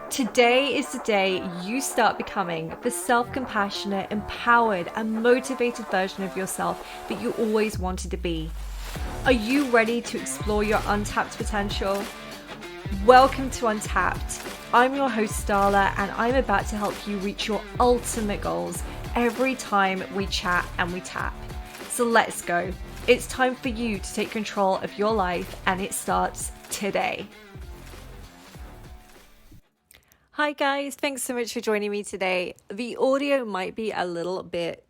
Today is the day you start becoming the self-compassionate, empowered, and motivated version of yourself that you always wanted to be. Are you ready to explore your untapped potential? Welcome to Untapped. I'm your host, Starla, and I'm about to help you reach your ultimate goals every time we chat and we tap. So let's go. It's time for you to take control of your life, and it starts today. Hi guys, thanks so much for joining me today. The audio might be a little bit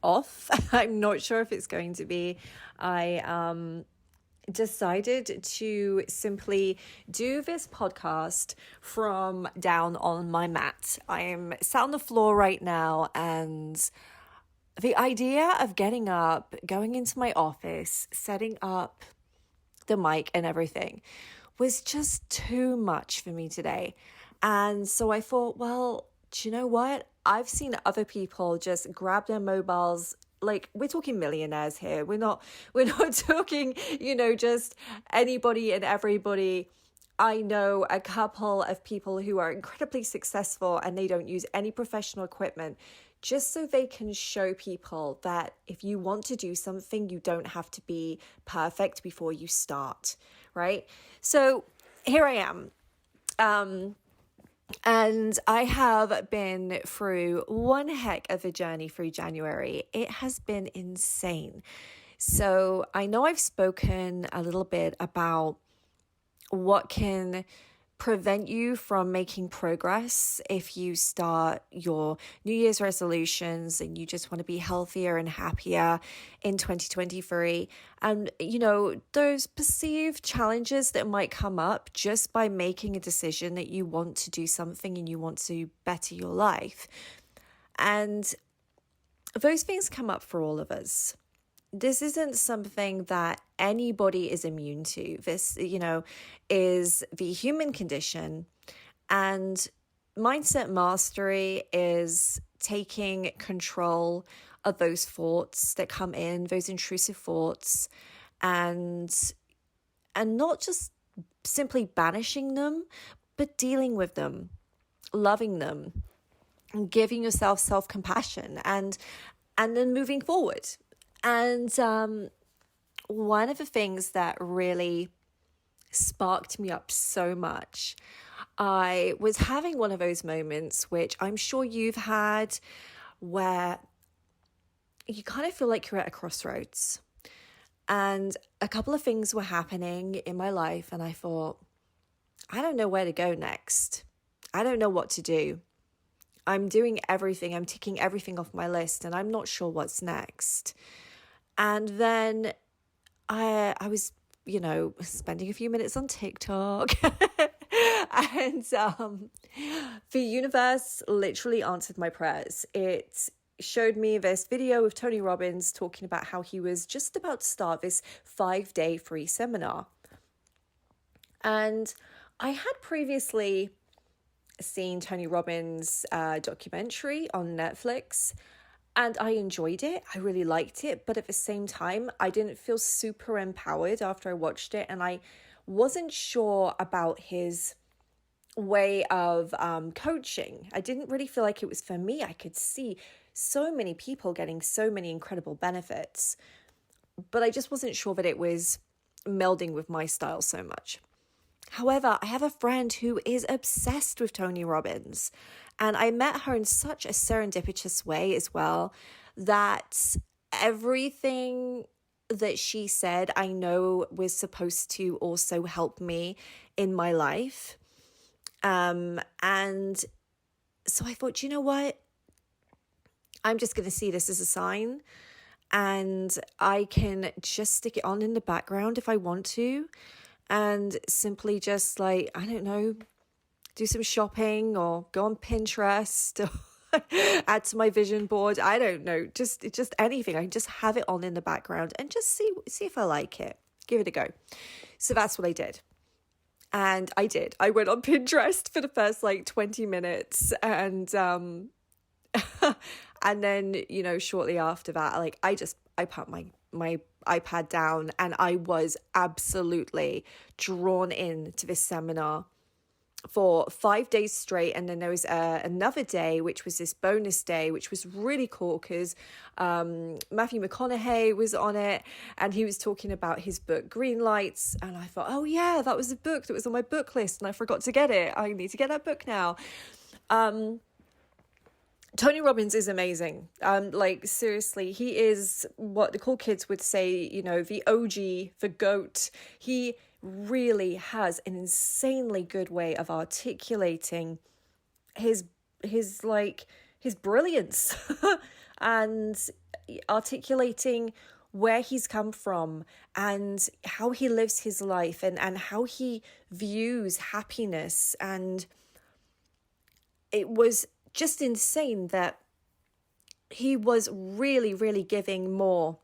off. I'm not sure if it's going to be. I decided to simply do this podcast from down on my mat. I am sat on the floor right now, and the idea of getting up, going into my office, setting up the mic and everything was just too much for me today. And so I thought, well, do you know what? I've seen other people just grab their mobiles. Like, we're talking millionaires here. We're not talking, just anybody and everybody. I know a couple of people who are incredibly successful and they don't use any professional equipment, just so they can show people that if you want to do something, you don't have to be perfect before you start, right? So here I am. And I have been through one heck of a journey through January. It has been insane. So I know I've spoken a little bit about what can prevent you from making progress if you start your New Year's resolutions and you just want to be healthier and happier in 2023. And, those perceived challenges that might come up just by making a decision that you want to do something and you want to better your life. And those things come up for all of us. This isn't something that anybody is immune to. This, is the human condition. And mindset mastery is taking control of those thoughts that come in, those intrusive thoughts, and not just simply banishing them, but dealing with them, loving them, and giving yourself self-compassion, and then moving forward. And one of the things that really sparked me up so much, I was having one of those moments, which I'm sure you've had, where you kind of feel like you're at a crossroads. And a couple of things were happening in my life, and I thought, I don't know where to go next. I don't know what to do. I'm doing everything. I'm ticking everything off my list, and I'm not sure what's next. And then I was, spending a few minutes on TikTok and the universe literally answered my prayers. It showed me this video of Tony Robbins talking about how he was just about to start this 5-day free seminar. And I had previously seen Tony Robbins' documentary on Netflix, and I enjoyed it. I really liked it. But at the same time, I didn't feel super empowered after I watched it. And I wasn't sure about his way of coaching. I didn't really feel like it was for me. I could see so many people getting so many incredible benefits, but I just wasn't sure that it was melding with my style so much. However, I have a friend who is obsessed with Tony Robbins, and I met her in such a serendipitous way as well, that everything that she said, I know was supposed to also help me in my life. And so I thought, you know what? I'm just going to see this as a sign, and I can just stick it on in the background if I want to. And simply just do some shopping or go on Pinterest or add to my vision board. I don't know, just anything. I can just have it on in the background and just see if I like it. Give it a go. So that's what I did. And I did. I went on Pinterest for the first 20 minutes and and then, shortly after that, I put my iPad down and I was absolutely drawn in to this seminar. for 5 days straight. And then there was another day, which was this bonus day, which was really cool because Matthew McConaughey was on it, and he was talking about his book Green Lights. And I thought, oh yeah, that was a book that was on my book list and I forgot to get it. I need to get that book now. Tony Robbins is amazing. Like seriously, he is what the cool kids would say, you know, the OG, the GOAT. He really has an insanely good way of articulating his brilliance and articulating where he's come from and how he lives his life and how he views happiness. And it was just insane that he was really, really giving more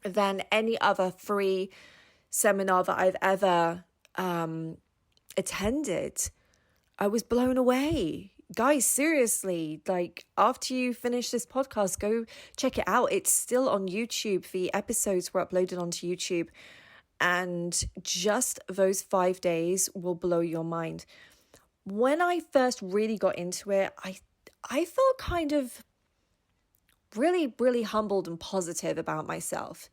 than any other free seminar that I've ever attended. I was blown away. Guys, seriously, like after you finish this podcast, go check it out. It's still on YouTube. The episodes were uploaded onto YouTube, and just those 5 days will blow your mind. When I first really got into it, I felt kind of really, really humbled and positive about myself,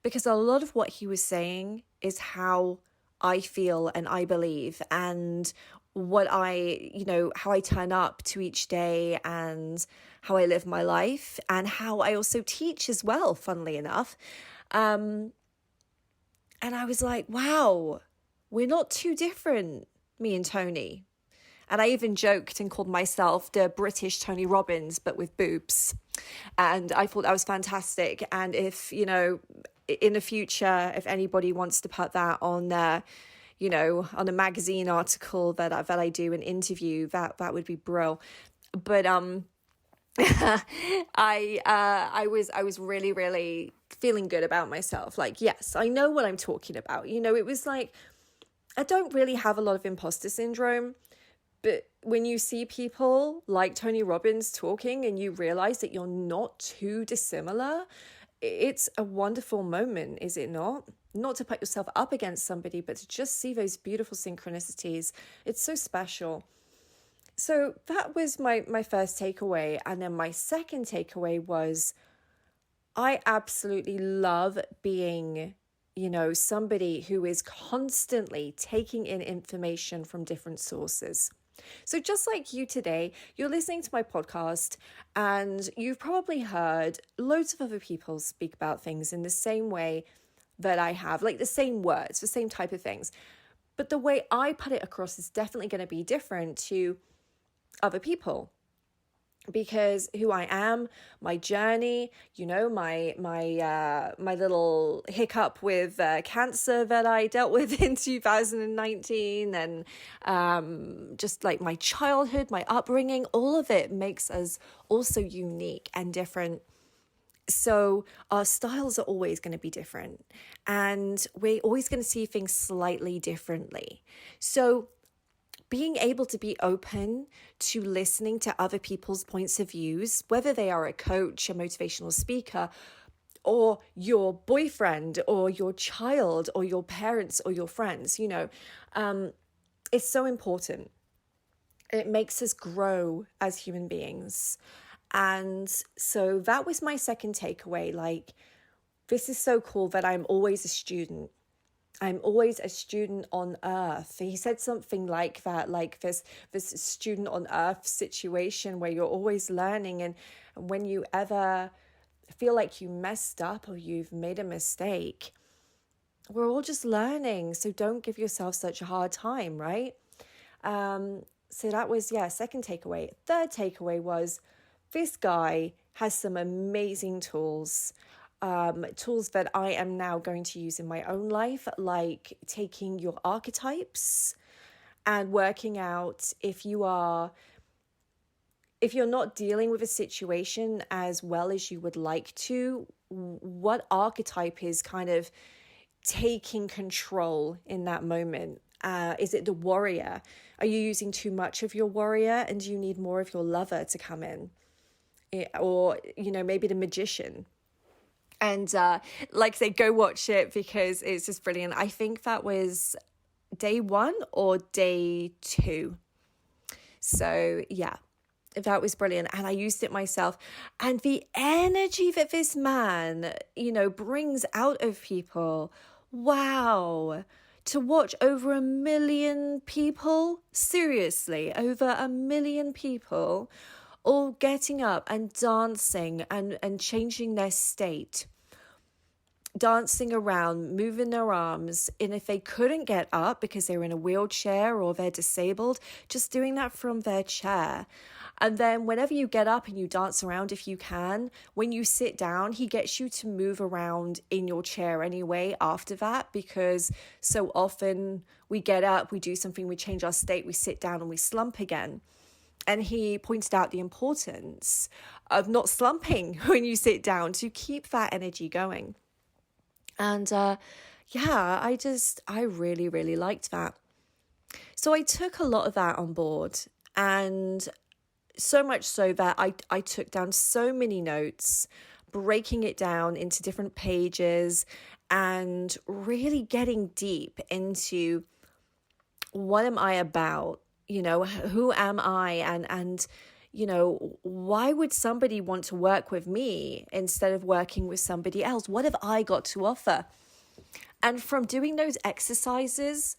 because a lot of what he was saying is how I feel and I believe, and what how I turn up to each day and how I live my life and how I also teach as well, funnily enough. And I was like, wow, we're not too different, me and Tony. And I even joked and called myself the British Tony Robbins, but with boobs. And I thought that was fantastic. And if, in the future, if anybody wants to put that on on a magazine article that I do, an interview, that would be brill. But I was really, really feeling good about myself. Like, yes, I know what I'm talking about. It was like, I don't really have a lot of imposter syndrome. But when you see people like Tony Robbins talking and you realize that you're not too dissimilar, it's a wonderful moment, is it not? Not to put yourself up against somebody, but to just see those beautiful synchronicities. It's so special. So that was my first takeaway. And then my second takeaway was, I absolutely love being somebody who is constantly taking in information from different sources. So just like you today, you're listening to my podcast and you've probably heard loads of other people speak about things in the same way that I have, like the same words, the same type of things. But the way I put it across is definitely going to be different to other people. Because who I am, my journey, my little hiccup with cancer that I dealt with in 2019, and just like my childhood, my upbringing, all of it makes us also unique and different. So our styles are always going to be different, and we're always going to see things slightly differently. So being able to be open to listening to other people's points of views, whether they are a coach, a motivational speaker, or your boyfriend, or your child, or your parents, or your friends, it's so important. It makes us grow as human beings. And so that was my second takeaway. Like, this is so cool that I'm always a student. I'm always a student on earth. He said something like that, like this student on earth situation where you're always learning. And when you ever feel like you messed up or you've made a mistake, we're all just learning. So don't give yourself such a hard time, right? So that was, second takeaway. Third takeaway was, this guy has some amazing tools. Tools that I am now going to use in my own life, like taking your archetypes and working out if you're not dealing with a situation as well as you would like to, what archetype is kind of taking control in that moment. Is it the warrior? Are you using too much of your warrior and do you need more of your lover to come in? Or, maybe the magician. And like I say, go watch it because it's just brilliant. I think that was day 1 or day 2. So yeah, that was brilliant. And I used it myself. And the energy that this man, brings out of people. Wow. To watch over 1 million people, seriously, over 1 million people all getting up and dancing and changing their state, dancing around, moving their arms. And if they couldn't get up because they're in a wheelchair or they're disabled, just doing that from their chair. And then whenever you get up and you dance around, if you can, when you sit down, he gets you to move around in your chair anyway after that, because so often we get up, we do something, we change our state, we sit down and we slump again. And he pointed out the importance of not slumping when you sit down to keep that energy going. And I really, really liked that. So I took a lot of that on board, and so much so that I took down so many notes, breaking it down into different pages and really getting deep into what am I about? Who am I? And why would somebody want to work with me instead of working with somebody else? What have I got to offer? And from doing those exercises,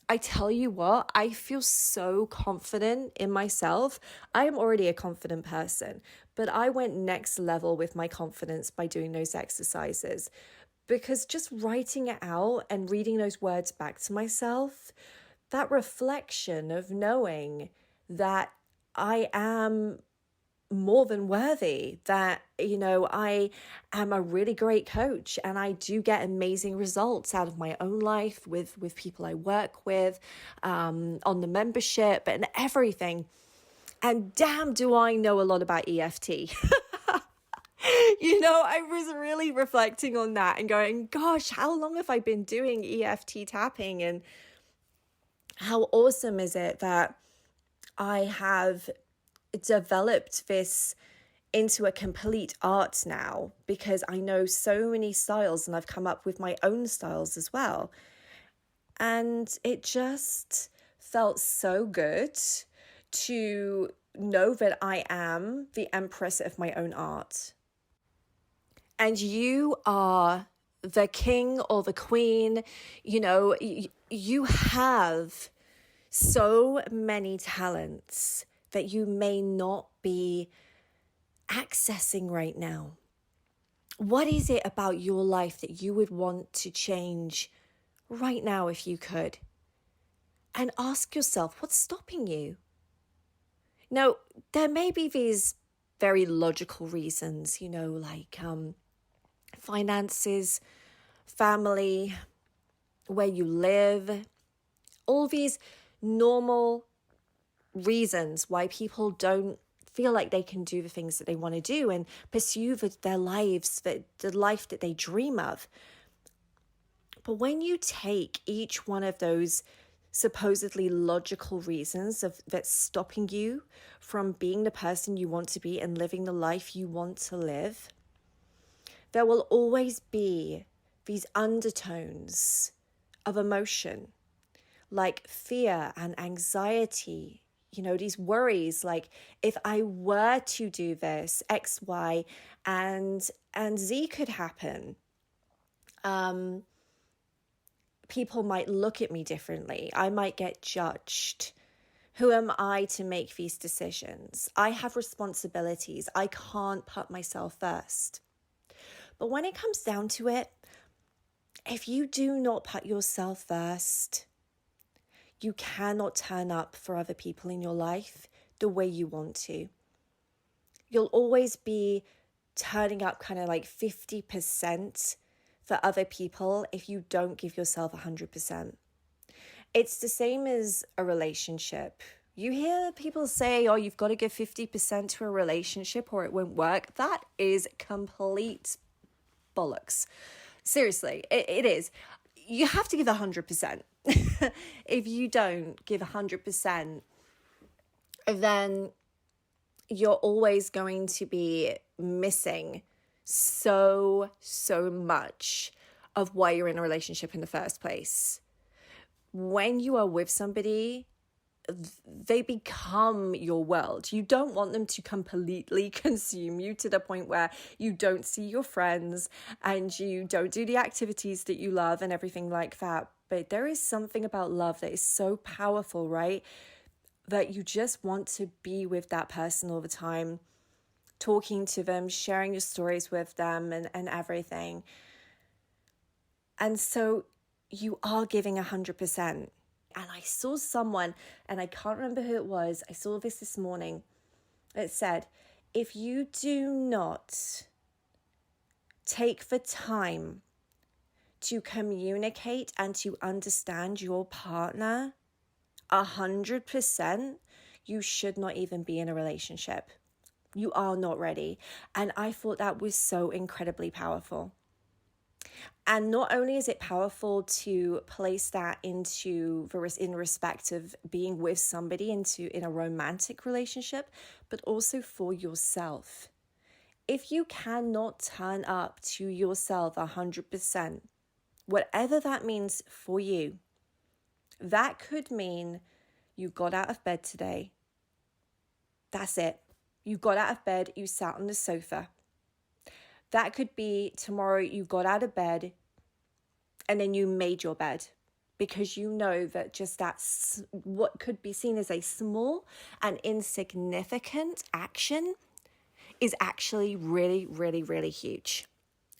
I tell you what, I feel so confident in myself. I am already a confident person, but I went next level with my confidence by doing those exercises, because just writing it out and reading those words back to myself, that reflection of knowing that I am more than worthy, that, I am a really great coach and I do get amazing results out of my own life with people I work with, on the membership and everything. And damn, do I know a lot about EFT. I was really reflecting on that and going, gosh, how long have I been doing EFT tapping? And how awesome is it that I have developed this into a complete art now, because I know so many styles and I've come up with my own styles as well. And it just felt so good to know that I am the empress of my own art. And you are the king or the queen. You have so many talents that you may not be accessing right now. What is it about your life that you would want to change right now if you could? And ask yourself, what's stopping you? Now, there may be these very logical reasons, like finances, family, where you live, all these normal reasons why people don't feel like they can do the things that they want to do and pursue their lives, the life that they dream of. But when you take each one of those supposedly logical reasons that's stopping you from being the person you want to be and living the life you want to live, there will always be these undertones of emotion, like fear and anxiety, these worries, like if I were to do this, X, Y, and Z could happen. People might look at me differently. I might get judged. Who am I to make these decisions? I have responsibilities. I can't put myself first. But when it comes down to it, if you do not put yourself first, you cannot turn up for other people in your life the way you want to. You'll always be turning up kind of like 50% for other people if you don't give yourself 100%. It's the same as a relationship. You hear people say, oh, you've got to give 50% to a relationship or it won't work. That is complete bollocks. Seriously, it is. You have to give 100%. If you don't give 100%, then you're always going to be missing so much of why you're in a relationship in the first place. when you are with somebody, they become your world. You don't want them to completely consume you to the point where you don't see your friends and you don't do the activities that you love and everything like that. But there is something about love that is so powerful, right? That you just want to be with that person all the time, talking to them, sharing your stories with them and everything. And so you are giving 100%. And I saw someone, and I can't remember who it was. I saw this morning. It said, if you do not take the time to communicate and to understand your partner 100%, you should not even be in a relationship. You are not ready. And I thought that was so incredibly powerful. And not only is it powerful to place that into in respect of being with somebody in a romantic relationship, but also for yourself. If you cannot turn up to yourself 100%, whatever that means for you, that could mean you got out of bed today. That's it. You got out of bed, you sat on the sofa. That could be tomorrow you got out of bed and then you made your bed, because you know that just that's what could be seen as a small and insignificant action is actually really, really, really huge.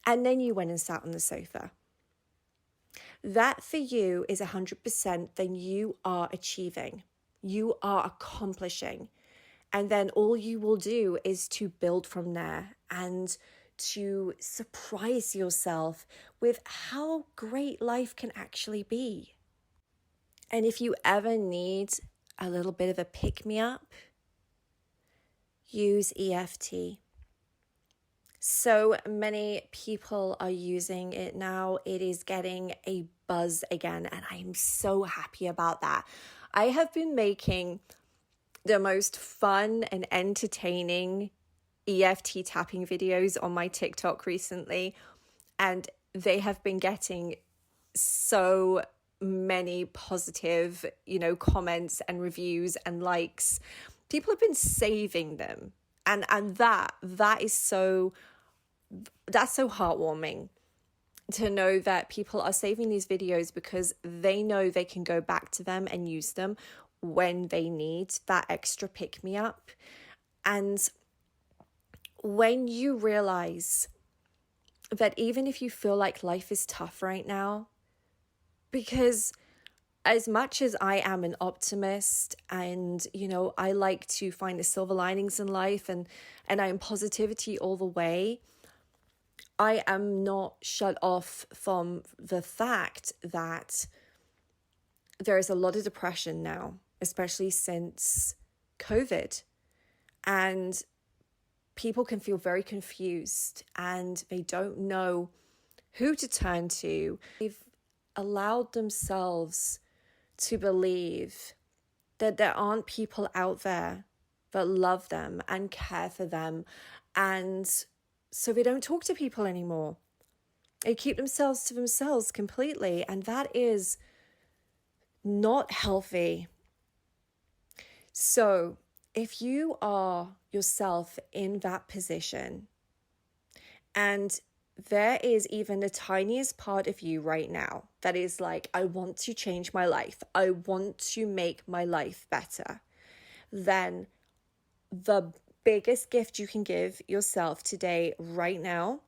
And then you went and sat on the sofa. That for you is 100%, then you are achieving. You are accomplishing. And then all you will do is to build from there and to surprise yourself with how great life can actually be. And if you ever need a little bit of a pick-me-up, use EFT. So many people are using it now. It is getting a buzz again, and I'm so happy about that. I have been making the most fun and entertaining EFT tapping videos on my TikTok recently, and they have been getting so many positive, comments and reviews and likes. People have been saving them, and that's so heartwarming to know that people are saving these videos because they know they can go back to them and use them when they need that extra pick-me-up. And when you realize that even if you feel like life is tough right now, because as much as I am an optimist and, I like to find the silver linings in life and I am positivity all the way, I am not shut off from the fact that there is a lot of depression now, especially since COVID. And people can feel very confused and they don't know who to turn to. They've allowed themselves to believe that there aren't people out there that love them and care for them. And so they don't talk to people anymore. They keep themselves to themselves completely. And that is not healthy. So if you are yourself in that position and there is even the tiniest part of you right now that is like, I want to change my life, I want to make my life better, then the biggest gift you can give yourself today, right now,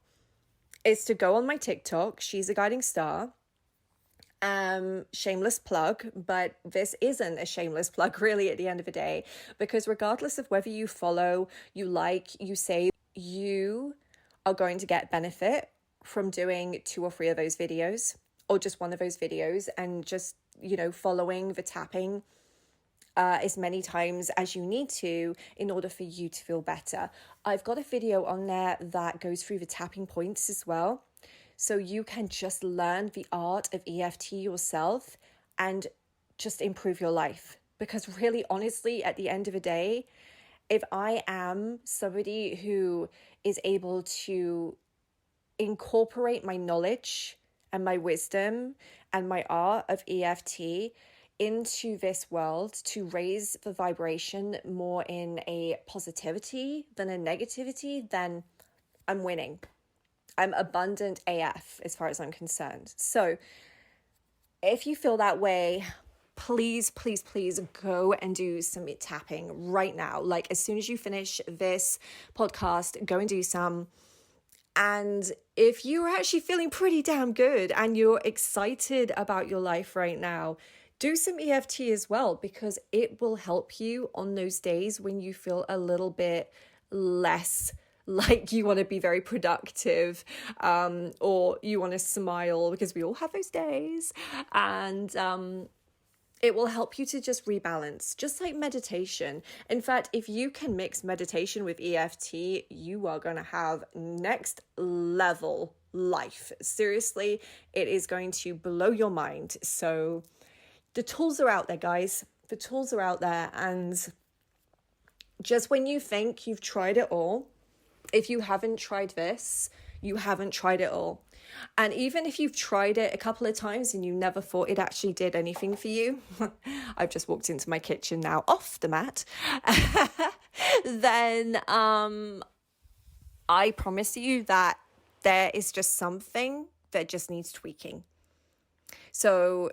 is to go on my TikTok, She's a Guiding Star. Shameless plug, but this isn't a shameless plug really at the end of the day, because regardless of whether you follow, you like, you save, you are going to get benefit from doing 2 or 3 of those videos, or just one of those videos, and just, following the tapping as many times as you need to in order for you to feel better. I've got a video on there that goes through the tapping points as well. So you can just learn the art of EFT yourself and just improve your life. Because really, honestly, at the end of the day, if I am somebody who is able to incorporate my knowledge and my wisdom and my art of EFT into this world to raise the vibration more in a positivity than a negativity, then I'm winning. I'm abundant AF as far as I'm concerned. So if you feel that way, please, please, please go and do some tapping right now. Like as soon as you finish this podcast, go and do some. And if you're actually feeling pretty damn good and you're excited about your life right now, do some EFT as well, because it will help you on those days when you feel a little bit less like you want to be very productive, or you want to smile, because we all have those days. And it will help you to just rebalance, just like meditation. In fact, if you can mix meditation with EFT, you are going to have next level life. Seriously, it is going to blow your mind. So the tools are out there, guys. The tools are out there. And just when you think you've tried it all, if you haven't tried this, you haven't tried it all. And even if you've tried it a couple of times and you never thought it actually did anything for you, I've just walked into my kitchen now off the mat, then I promise you that there is just something that just needs tweaking. So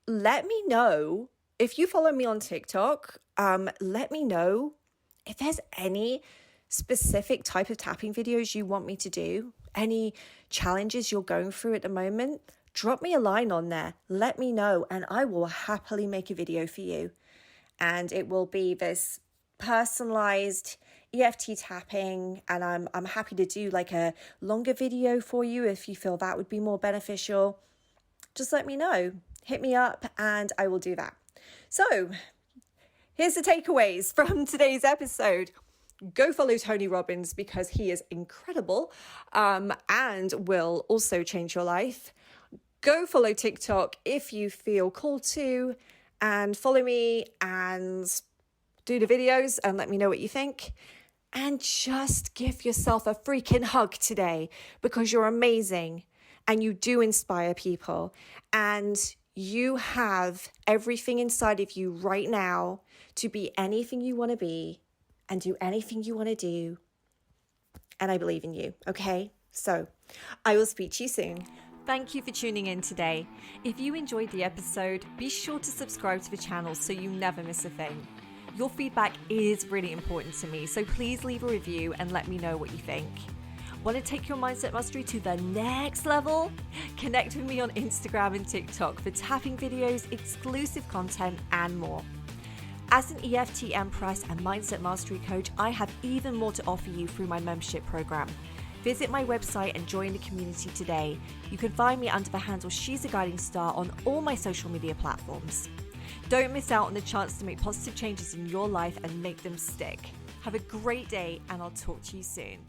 let me know if you follow me on TikTok. Let me know if there's any specific type of tapping videos you want me to do, any challenges you're going through at the moment. Drop me a line on there. Let me know, and I will happily make a video for you. And it will be this personalized EFT tapping, and I'm happy to do like a longer video for you if you feel that would be more beneficial. Just let me know. Hit me up and I will do that. So here's the takeaways from today's episode. Go follow Tony Robbins because he is incredible, and will also change your life. Go follow TikTok if you feel called to, and follow me and do the videos and let me know what you think. And just give yourself a freaking hug today, because you're amazing and you do inspire people, and you have everything inside of you right now to be anything you want to be and do anything you want to do. And I believe in you, okay? So I will speak to you soon. Thank you for tuning in today. If you enjoyed the episode, be sure to subscribe to the channel so you never miss a thing. Your feedback is really important to me, so please leave a review and let me know what you think. Want to take your mindset mastery to the next level? Connect with me on Instagram and TikTok for tapping videos, exclusive content, and more. As an EFT Empress and Mindset Mastery Coach, I have even more to offer you through my membership program. Visit my website and join the community today. You can find me under the handle She's a Guiding Star on all my social media platforms. Don't miss out on the chance to make positive changes in your life and make them stick. Have a great day, and I'll talk to you soon.